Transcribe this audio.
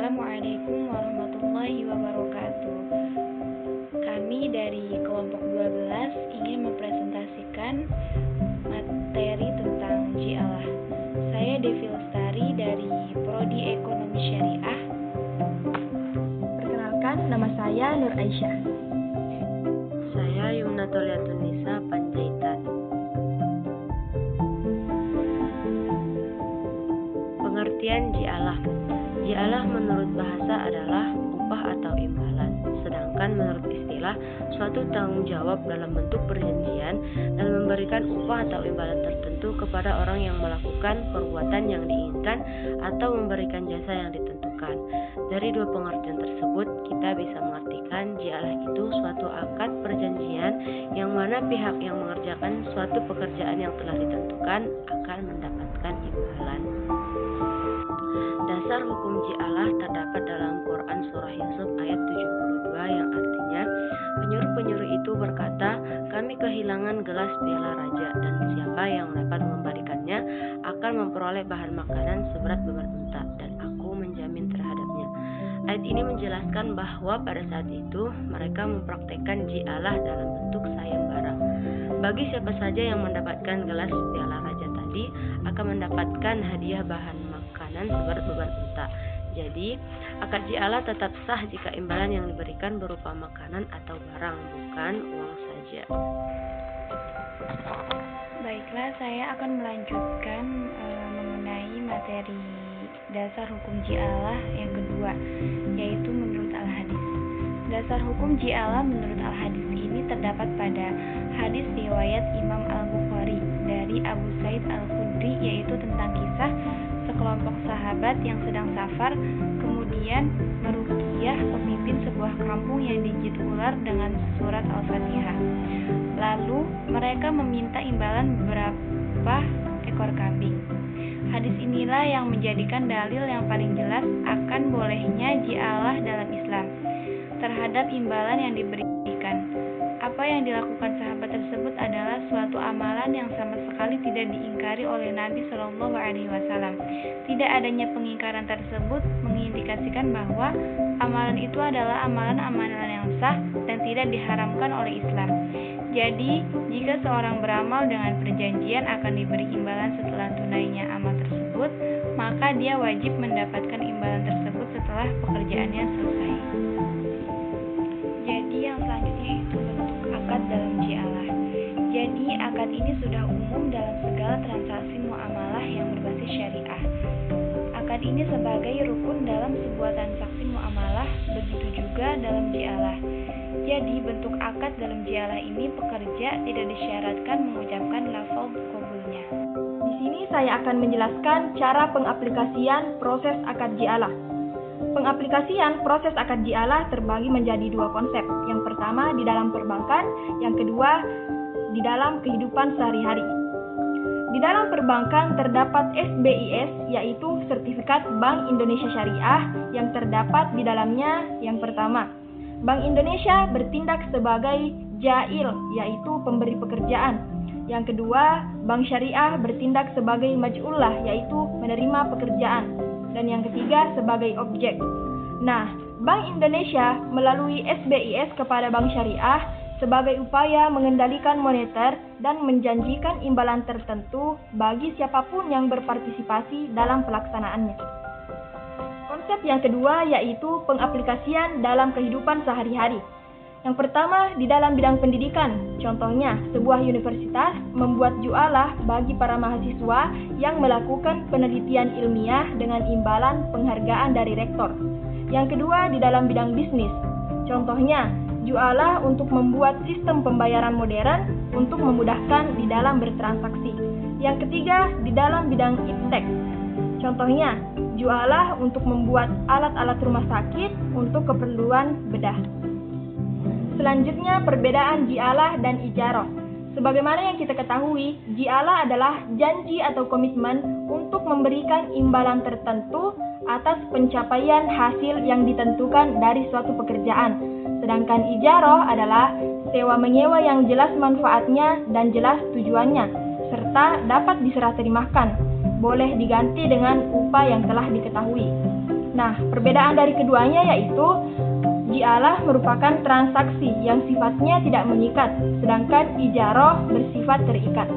Assalamualaikum warahmatullahi wabarakatuh. Kami dari kelompok 12 ingin mempresentasikan materi tentang ji'alah. Saya Devi Lestari dari Prodi Ekonomi Syariah. Perkenalkan, nama saya Nur Aisyah. Saya Yumnatoliatun Nisa Panjaitan. Pengertian ji'alah. Ji'alah menurut bahasa adalah upah atau imbalan, sedangkan menurut istilah suatu tanggung jawab dalam bentuk perjanjian dan memberikan upah atau imbalan tertentu kepada orang yang melakukan perbuatan yang diinginkan atau memberikan jasa yang ditentukan. Dari dua pengertian tersebut, kita bisa mengartikan ji'alah itu suatu akad perjanjian yang mana pihak yang mengerjakan suatu pekerjaan yang telah ditentukan akan mendapatkan imbalan. Dasar hukum ji'alah terdapat dalam Quran Surah Yusuf ayat 72 yang artinya, penyuruh-penyuruh itu berkata, kami kehilangan gelas piala raja dan siapa yang dapat mengembalikannya akan memperoleh bahan makanan seberat beban unta dan aku menjamin terhadapnya. Ayat ini menjelaskan bahwa pada saat itu mereka mempraktekkan ji'alah dalam bentuk sayembara. Bagi siapa saja yang mendapatkan gelas piala raja tadi akan mendapatkan hadiah bahan makanan seberat beban unta. Jadi, akad ji'alah tetap sah jika imbalan yang diberikan berupa makanan atau barang, bukan uang saja. Baiklah, saya akan melanjutkan mengenai materi dasar hukum ji'alah yang kedua, yaitu menurut Al-Hadis. Dasar hukum ji'alah menurut Al-Hadis ini terdapat pada hadis riwayat Imam Al-Bukhari dari Abu Sa'id Al-Khudri, yaitu tentang kisah sekelompok sahabat yang sedang safar kemudian meruqyah pemimpin sebuah kampung yang digigit ular dengan surat Al-Fatihah. Lalu mereka meminta imbalan beberapa ekor kambing. Hadis inilah yang menjadikan dalil yang paling jelas akan bolehnya ji'alah dalam Islam terhadap imbalan yang diberikan. Apa yang dilakukan sahabat tersebut adalah suatu amalan yang sama sekali tidak diingkari oleh Nabi Shallallahu Alaihi Wasallam. Tidak adanya pengingkaran tersebut mengindikasikan bahwa amalan itu adalah amalan-amalan yang sah dan tidak diharamkan oleh Islam. Jadi, jika seorang beramal dengan perjanjian akan diberi imbalan setelah tunainya amal tersebut, maka dia wajib mendapatkan imbalan tersebut setelah pekerjaannya selesai. Jadi yang selanjutnya itu bentuk akad dalam ji'alah. Jadi akad ini sudah umum dalam segala transaksi muamalah yang berbasis syariah. Akad ini sebagai rukun dalam sebuah transaksi muamalah, begitu juga dalam ji'alah. Jadi bentuk akad dalam ji'alah ini pekerja tidak disyaratkan mengucapkan lafaz qabulnya. Di sini saya akan menjelaskan cara pengaplikasian proses akad ji'alah. Pengaplikasian proses akad ji'alah terbagi menjadi dua konsep. Yang pertama di dalam perbankan, yang kedua di dalam kehidupan sehari-hari. Di dalam perbankan terdapat SBIS, yaitu Sertifikat Bank Indonesia Syariah, yang terdapat di dalamnya yang pertama, Bank Indonesia bertindak sebagai jail, yaitu pemberi pekerjaan. Yang kedua, Bank Syariah bertindak sebagai maj'ullah, yaitu menerima pekerjaan. Dan yang ketiga sebagai objek. Nah, Bank Indonesia melalui SBIS kepada Bank Syariah sebagai upaya mengendalikan moneter dan menjanjikan imbalan tertentu bagi siapapun yang berpartisipasi dalam pelaksanaannya. Konsep yang kedua yaitu pengaplikasian dalam kehidupan sehari-hari. Yang pertama di dalam bidang pendidikan, contohnya sebuah universitas membuat ju'alah bagi para mahasiswa yang melakukan penelitian ilmiah dengan imbalan penghargaan dari rektor. Yang kedua di dalam bidang bisnis, contohnya ju'alah untuk membuat sistem pembayaran modern untuk memudahkan di dalam bertransaksi. Yang ketiga di dalam bidang iptek, contohnya ju'alah untuk membuat alat-alat rumah sakit untuk keperluan bedah. Selanjutnya perbedaan ji'alah dan ijarah. Sebagaimana yang kita ketahui, ji'alah adalah janji atau komitmen untuk memberikan imbalan tertentu atas pencapaian hasil yang ditentukan dari suatu pekerjaan. Sedangkan ijarah adalah sewa menyewa yang jelas manfaatnya dan jelas tujuannya, serta dapat diserah terimakan, boleh diganti dengan upah yang telah diketahui. Nah, perbedaan dari keduanya yaitu ji'alah merupakan transaksi yang sifatnya tidak mengikat, sedangkan ijarah bersifat terikat.